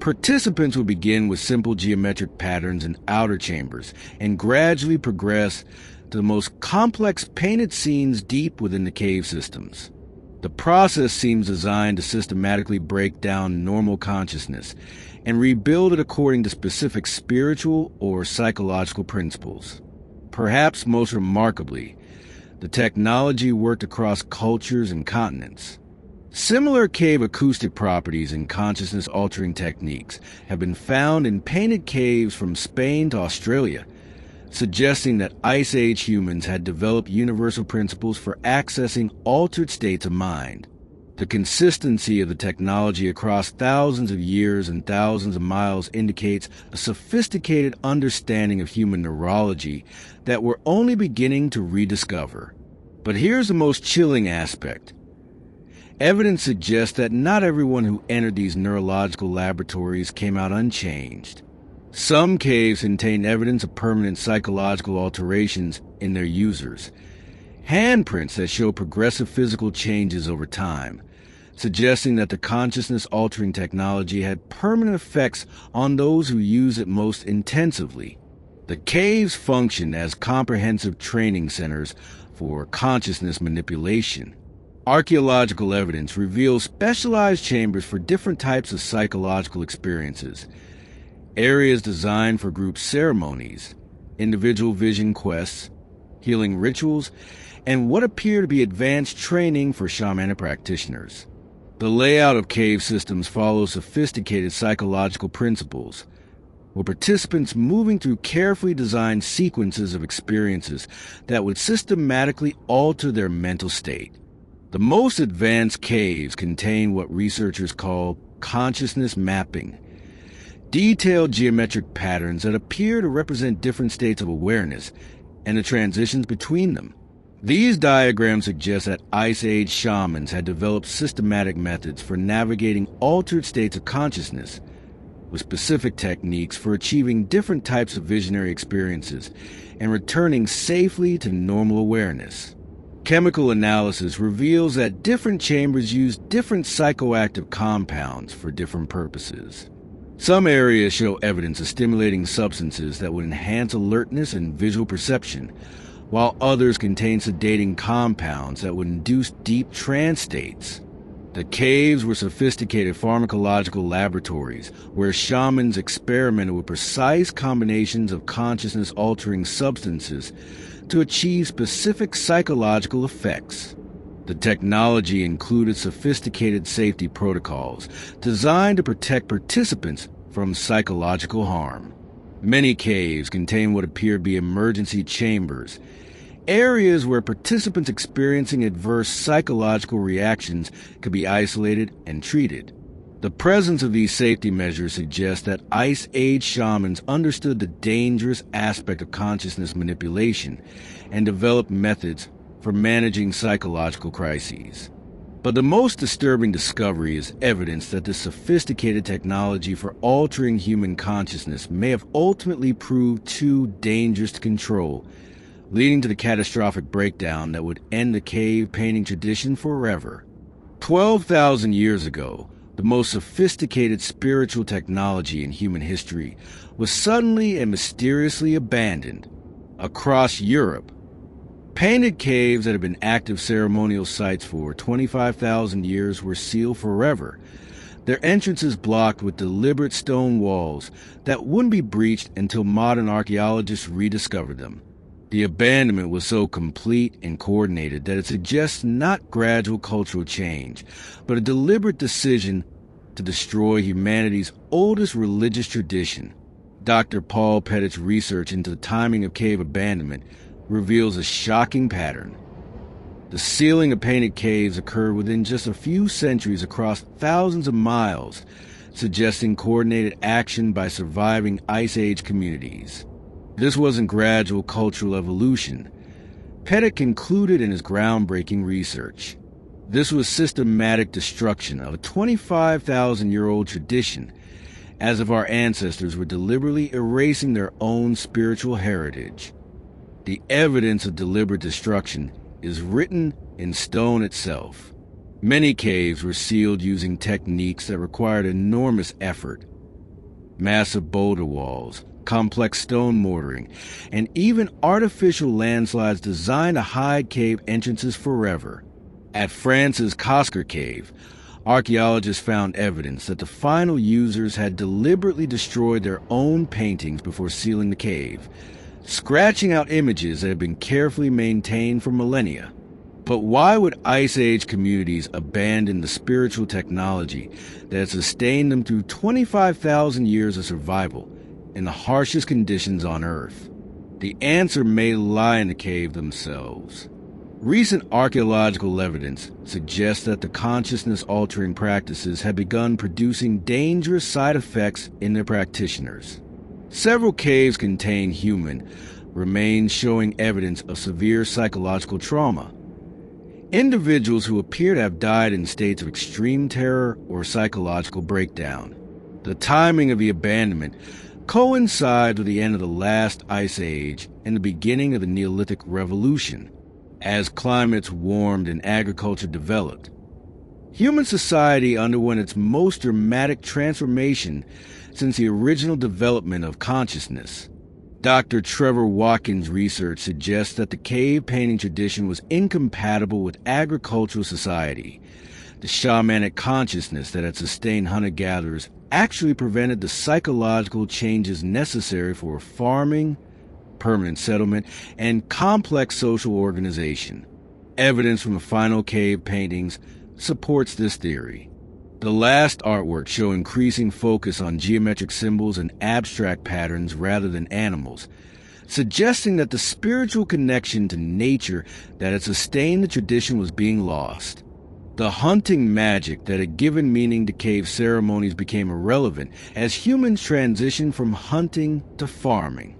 Speaker 1: Participants would begin with simple geometric patterns in outer chambers and gradually progress to the most complex painted scenes deep within the cave systems. The process seems designed to systematically break down normal consciousness and rebuild it according to specific spiritual or psychological principles. Perhaps most remarkably, the technology worked across cultures and continents. Similar cave acoustic properties and consciousness-altering techniques have been found in painted caves from Spain to Australia, suggesting that Ice Age humans had developed universal principles for accessing altered states of mind. The consistency of the technology across thousands of years and thousands of miles indicates a sophisticated understanding of human neurology that we're only beginning to rediscover. But here's the most chilling aspect. Evidence suggests that not everyone who entered these neurological laboratories came out unchanged. Some caves contain evidence of permanent psychological alterations in their users, handprints that show progressive physical changes over time, suggesting that the consciousness-altering technology had permanent effects on those who use it most intensively. The caves function as comprehensive training centers for consciousness manipulation. Archaeological evidence reveals specialized chambers for different types of psychological experiences, areas designed for group ceremonies, individual vision quests, healing rituals, and what appear to be advanced training for shamanic practitioners. The layout of cave systems follows sophisticated psychological principles, with participants moving through carefully designed sequences of experiences that would systematically alter their mental state. The most advanced caves contain what researchers call consciousness mapping, detailed geometric patterns that appear to represent different states of awareness and the transitions between them. These diagrams suggest that Ice Age shamans had developed systematic methods for navigating altered states of consciousness, with specific techniques for achieving different types of visionary experiences and returning safely to normal awareness. Chemical analysis reveals that different chambers use different psychoactive compounds for different purposes. Some areas show evidence of stimulating substances that would enhance alertness and visual perception, while others contain sedating compounds that would induce deep trance states. The caves were sophisticated pharmacological laboratories where shamans experimented with precise combinations of consciousness-altering substances to achieve specific psychological effects. The technology included sophisticated safety protocols designed to protect participants from psychological harm. Many caves contain what appear to be emergency chambers, areas where participants experiencing adverse psychological reactions could be isolated and treated. The presence of these safety measures suggests that Ice Age shamans understood the dangerous aspect of consciousness manipulation and developed methods for managing psychological crises. But the most disturbing discovery is evidence that this sophisticated technology for altering human consciousness may have ultimately proved too dangerous to control, leading to the catastrophic breakdown that would end the cave painting tradition forever. 12,000 years ago, the most sophisticated spiritual technology in human history was suddenly and mysteriously abandoned. Across Europe, painted caves that had been active ceremonial sites for 25,000 years were sealed forever, their entrances blocked with deliberate stone walls that wouldn't be breached until modern archaeologists rediscovered them. The abandonment was so complete and coordinated that it suggests not gradual cultural change, but a deliberate decision to destroy humanity's oldest religious tradition. Dr. Paul Pettit's research into the timing of cave abandonment reveals a shocking pattern. The sealing of painted caves occurred within just a few centuries across thousands of miles, suggesting coordinated action by surviving Ice Age communities. This wasn't gradual cultural evolution. Pettit concluded in his groundbreaking research. This was systematic destruction of a 25,000-year-old tradition, as if our ancestors were deliberately erasing their own spiritual heritage. The evidence of deliberate destruction is written in stone itself. Many caves were sealed using techniques that required enormous effort. Massive boulder walls, complex stone mortaring, and even artificial landslides designed to hide cave entrances forever. At France's Coscar Cave, archaeologists found evidence that the final users had deliberately destroyed their own paintings before sealing the cave, scratching out images that had been carefully maintained for millennia. But why would Ice Age communities abandon the spiritual technology that had sustained them through 25,000 years of survival in the harshest conditions on Earth? The answer may lie in the cave themselves. Recent archaeological evidence suggests that the consciousness-altering practices had begun producing dangerous side effects in their practitioners. Several caves contain human remains showing evidence of severe psychological trauma. Individuals who appear to have died in states of extreme terror or psychological breakdown. The timing of the abandonment coincides with the end of the last Ice Age and the beginning of the Neolithic Revolution, as climates warmed and agriculture developed. Human society underwent its most dramatic transformation since the original development of consciousness. Dr. Trevor Watkins' research suggests that the cave painting tradition was incompatible with agricultural society. The shamanic consciousness that had sustained hunter-gatherers actually prevented the psychological changes necessary for farming, permanent settlement, and complex social organization. Evidence from the final cave paintings supports this theory. The last artwork show increasing focus on geometric symbols and abstract patterns rather than animals, suggesting that the spiritual connection to nature that had sustained the tradition was being lost. The hunting magic that had given meaning to cave ceremonies became irrelevant as humans transitioned from hunting to farming.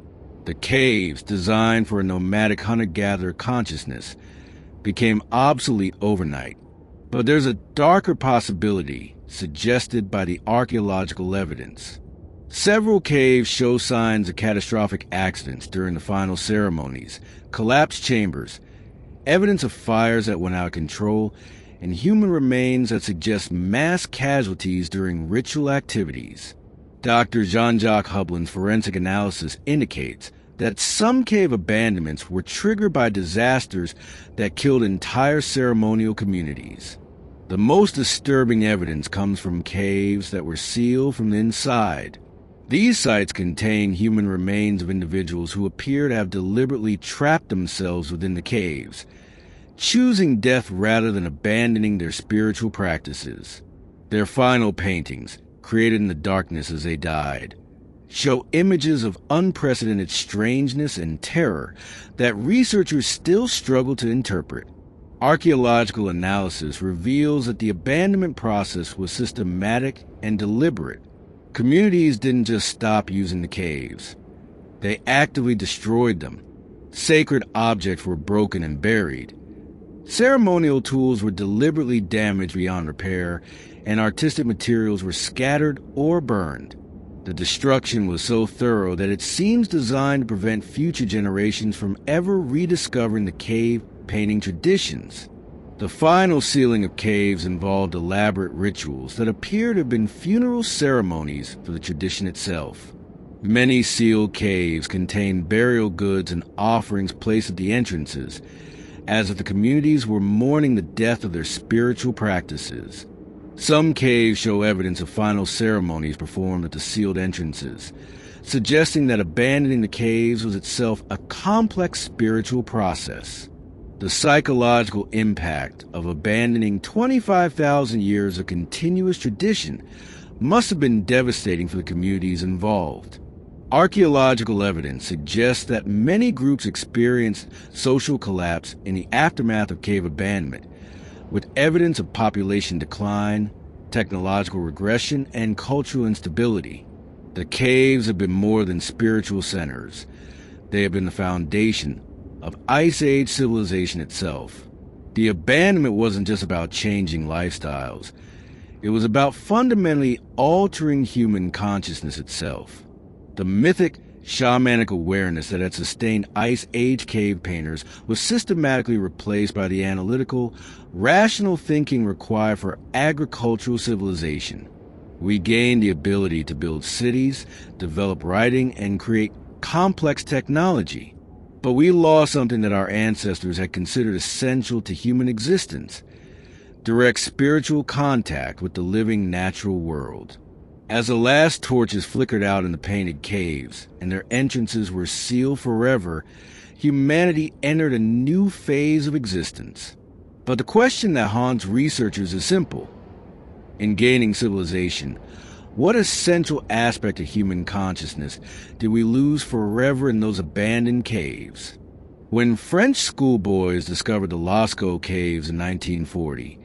Speaker 1: The caves, designed for a nomadic hunter-gatherer consciousness, became obsolete overnight. But there's a darker possibility suggested by the archaeological evidence. Several caves show signs of catastrophic accidents during the final ceremonies, collapsed chambers, evidence of fires that went out of control, and human remains that suggest mass casualties during ritual activities. Dr. Jean-Jacques Hublin's forensic analysis indicates that some cave abandonments were triggered by disasters that killed entire ceremonial communities. The most disturbing evidence comes from caves that were sealed from the inside. These sites contain human remains of individuals who appear to have deliberately trapped themselves within the caves, choosing death rather than abandoning their spiritual practices. Their final paintings, created in the darkness as they died, show images of unprecedented strangeness and terror that researchers still struggle to interpret. Archaeological analysis reveals that the abandonment process was systematic and deliberate. Communities didn't just stop using the caves. They actively destroyed them. Sacred objects were broken and buried. Ceremonial tools were deliberately damaged beyond repair, and artistic materials were scattered or burned. The destruction was so thorough that it seems designed to prevent future generations from ever rediscovering the cave painting traditions. The final sealing of caves involved elaborate rituals that appear to have been funeral ceremonies for the tradition itself. Many sealed caves contain burial goods and offerings placed at the entrances, as if the communities were mourning the death of their spiritual practices. Some caves show evidence of final ceremonies performed at the sealed entrances, suggesting that abandoning the caves was itself a complex spiritual process. The psychological impact of abandoning 25,000 years of continuous tradition must have been devastating for the communities involved. Archaeological evidence suggests that many groups experienced social collapse in the aftermath of cave abandonment, with evidence of population decline, technological regression, and cultural instability. The caves have been more than spiritual centers. They have been the foundation of Ice Age civilization itself. The abandonment wasn't just about changing lifestyles. It was about fundamentally altering human consciousness itself. The mythic, shamanic awareness that had sustained Ice Age cave painters was systematically replaced by the analytical, rational thinking required for agricultural civilization. We gained the ability to build cities, develop writing, and create complex technology. But we lost something that our ancestors had considered essential to human existence: direct spiritual contact with the living natural world. As the last torches flickered out in the painted caves and their entrances were sealed forever, humanity entered a new phase of existence. But the question that haunts researchers is simple. In gaining civilization, what essential aspect of human consciousness did we lose forever in those abandoned caves? When French schoolboys discovered the Lascaux caves in 1940,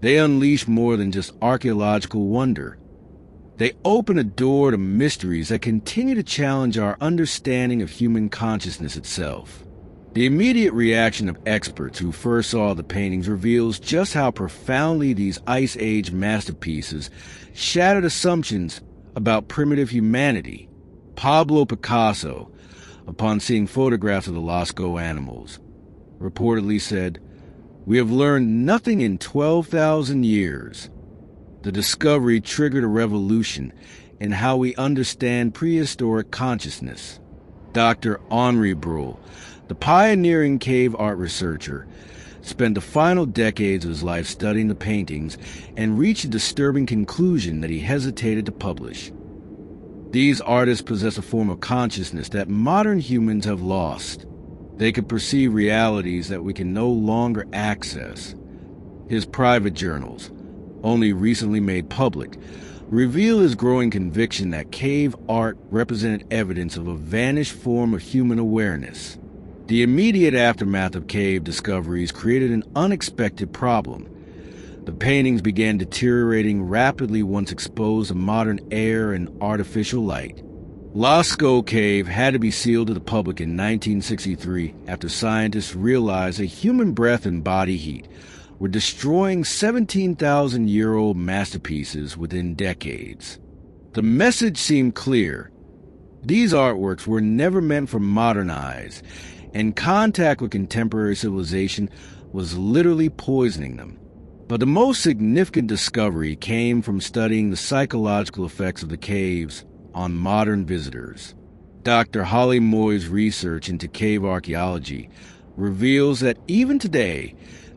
Speaker 1: they unleashed more than just archaeological wonder. They open a door to mysteries that continue to challenge our understanding of human consciousness itself. The immediate reaction of experts who first saw the paintings reveals just how profoundly these Ice Age masterpieces shattered assumptions about primitive humanity. Pablo Picasso, upon seeing photographs of the Lascaux animals, reportedly said, "We have learned nothing in 12,000 years. The discovery triggered a revolution in how we understand prehistoric consciousness." Dr. Henri Breuil, the pioneering cave art researcher, spent the final decades of his life studying the paintings and reached a disturbing conclusion that he hesitated to publish. These artists possess a form of consciousness that modern humans have lost. They could perceive realities that we can no longer access. His private journals, only recently made public, reveal his growing conviction that cave art represented evidence of a vanished form of human awareness. The immediate aftermath of cave discoveries created an unexpected problem. The paintings began deteriorating rapidly once exposed to modern air and artificial light. Lascaux Cave had to be sealed to the public in 1963 after scientists realized that human breath and body heat were destroying 17,000-year-old masterpieces within decades. The message seemed clear. These artworks were never meant for modern eyes, and contact with contemporary civilization was literally poisoning them. But the most significant discovery came from studying the psychological effects of the caves on modern visitors. Dr. Holly Moy's research into cave archaeology reveals that even today,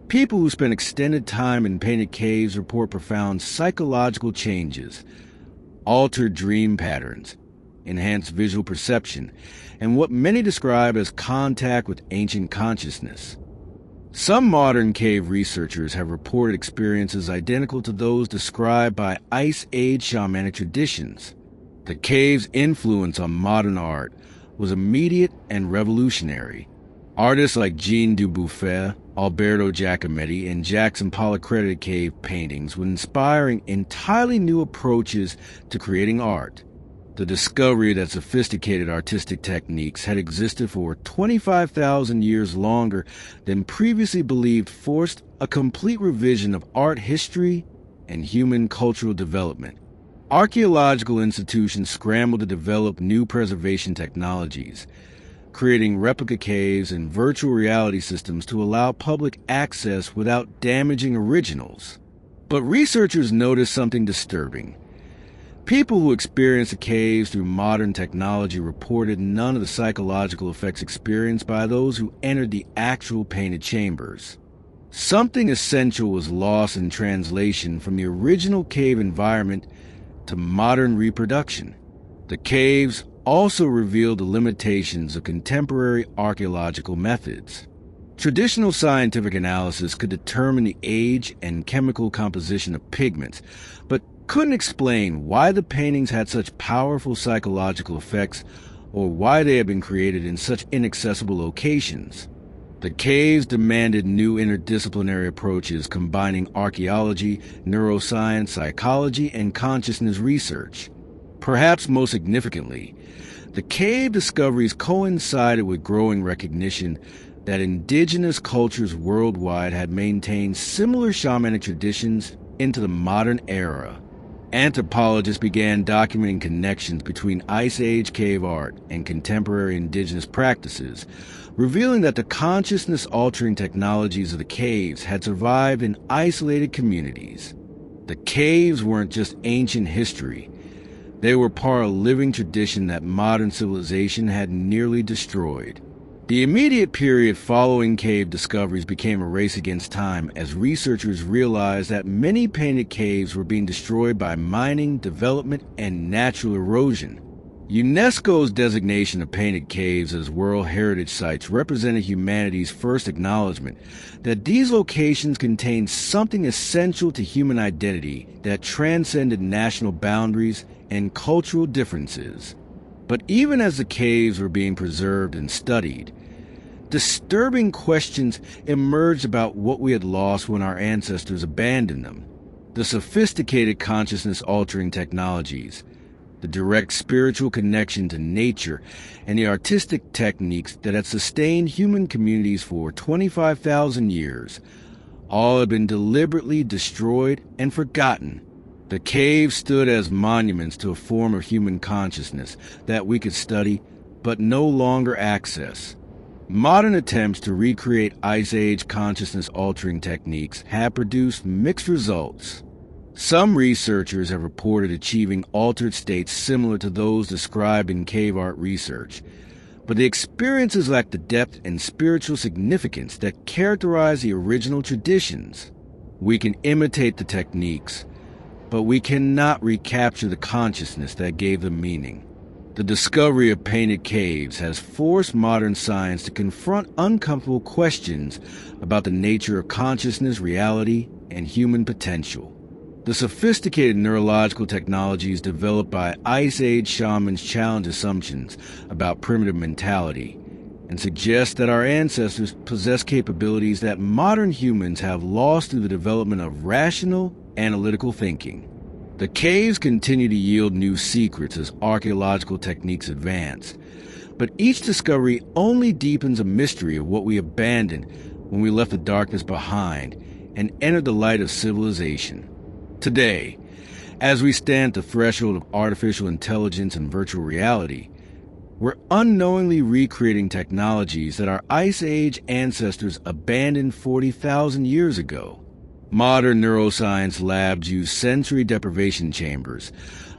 Speaker 1: people who spend extended time in painted caves report profound psychological changes, altered dream patterns, enhanced visual perception, and what many describe as contact with ancient consciousness. Some modern cave researchers have reported experiences identical to those described by Ice Age shamanic traditions. The cave's influence on modern art was immediate and revolutionary. Artists like Jean Dubuffet, Alberto Giacometti, and Jackson Pollock credited cave paintings with inspiring entirely new approaches to creating art. The discovery that sophisticated artistic techniques had existed for 25,000 years longer than previously believed forced a complete revision of art history and human cultural development. Archaeological institutions scrambled to develop new preservation technologies, creating replica caves and virtual reality systems to allow public access without damaging originals. But researchers noticed something disturbing. People who experienced the caves through modern technology reported none of the psychological effects experienced by those who entered the actual painted chambers. Something essential was lost in translation from the original cave environment to modern reproduction. The caves also revealed the limitations of contemporary archaeological methods. Traditional scientific analysis could determine the age and chemical composition of pigments, but couldn't explain why the paintings had such powerful psychological effects or why they had been created in such inaccessible locations. The caves demanded new interdisciplinary approaches combining archaeology, neuroscience, psychology, and consciousness research. Perhaps most significantly, the cave discoveries coincided with growing recognition that indigenous cultures worldwide had maintained similar shamanic traditions into the modern era. Anthropologists began documenting connections between Ice Age cave art and contemporary indigenous practices, revealing that the consciousness-altering technologies of the caves had survived in isolated communities. The caves weren't just ancient history. They were part of a living tradition that modern civilization had nearly destroyed. The immediate period following cave discoveries became a race against time as researchers realized that many painted caves were being destroyed by mining, development, and natural erosion. UNESCO's designation of painted caves as World Heritage Sites represented humanity's first acknowledgement that these locations contained something essential to human identity that transcended national boundaries and cultural differences. But even as the caves were being preserved and studied, disturbing questions emerged about what we had lost when our ancestors abandoned them. The sophisticated consciousness-altering technologies, the direct spiritual connection to nature, and the artistic techniques that had sustained human communities for 25,000 years, all had been deliberately destroyed and forgotten. The caves stood as monuments to a form of human consciousness that we could study but no longer access. Modern attempts to recreate Ice Age consciousness-altering techniques have produced mixed results. Some researchers have reported achieving altered states similar to those described in cave art research, but the experiences lack the depth and spiritual significance that characterize the original traditions. We can imitate the techniques, but we cannot recapture the consciousness that gave them meaning. The discovery of painted caves has forced modern science to confront uncomfortable questions about the nature of consciousness, reality, and human potential. The sophisticated neurological technologies developed by Ice Age shamans challenge assumptions about primitive mentality and suggest that our ancestors possess capabilities that modern humans have lost through the development of rational, analytical thinking. The caves continue to yield new secrets as archaeological techniques advance, but each discovery only deepens a mystery of what we abandoned when we left the darkness behind and entered the light of civilization. Today, as we stand at the threshold of artificial intelligence and virtual reality, we're unknowingly recreating technologies that our Ice Age ancestors abandoned 40,000 years ago. Modern neuroscience labs use sensory deprivation chambers,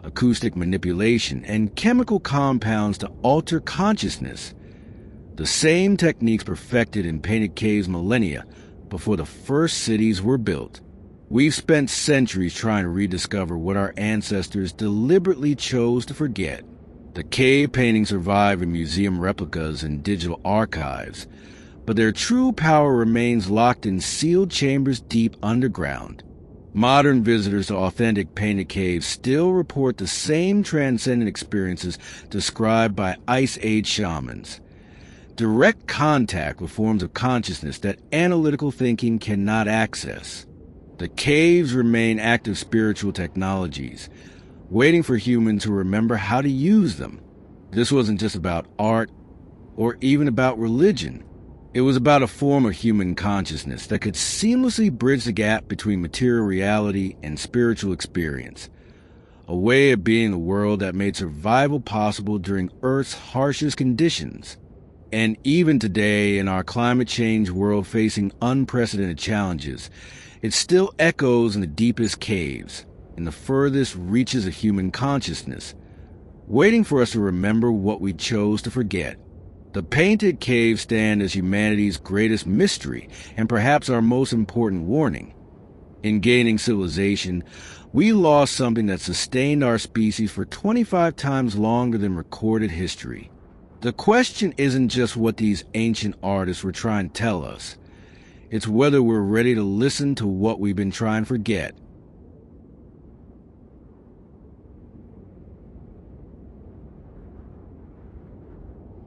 Speaker 1: acoustic manipulation, and chemical compounds to alter consciousness. The same techniques perfected in painted caves millennia before the first cities were built. We've spent centuries trying to rediscover what our ancestors deliberately chose to forget. The cave paintings survive in museum replicas and digital archives, but their true power remains locked in sealed chambers deep underground. Modern visitors to authentic painted caves still report the same transcendent experiences described by Ice Age shamans. Direct contact with forms of consciousness that analytical thinking cannot access. The caves remain active spiritual technologies, waiting for humans who remember how to use them. This wasn't just about art or even about religion. It was about a form of human consciousness that could seamlessly bridge the gap between material reality and spiritual experience, a way of being the world that made survival possible during Earth's harshest conditions. And even today, in our climate change world facing unprecedented challenges, it still echoes in the deepest caves, in the furthest reaches of human consciousness, waiting for us to remember what we chose to forget. The painted caves stand as humanity's greatest mystery and perhaps our most important warning. In gaining civilization, we lost something that sustained our species for 25 times longer than recorded history. The question isn't just what these ancient artists were trying to tell us. It's whether we're ready to listen to what we've been trying to forget.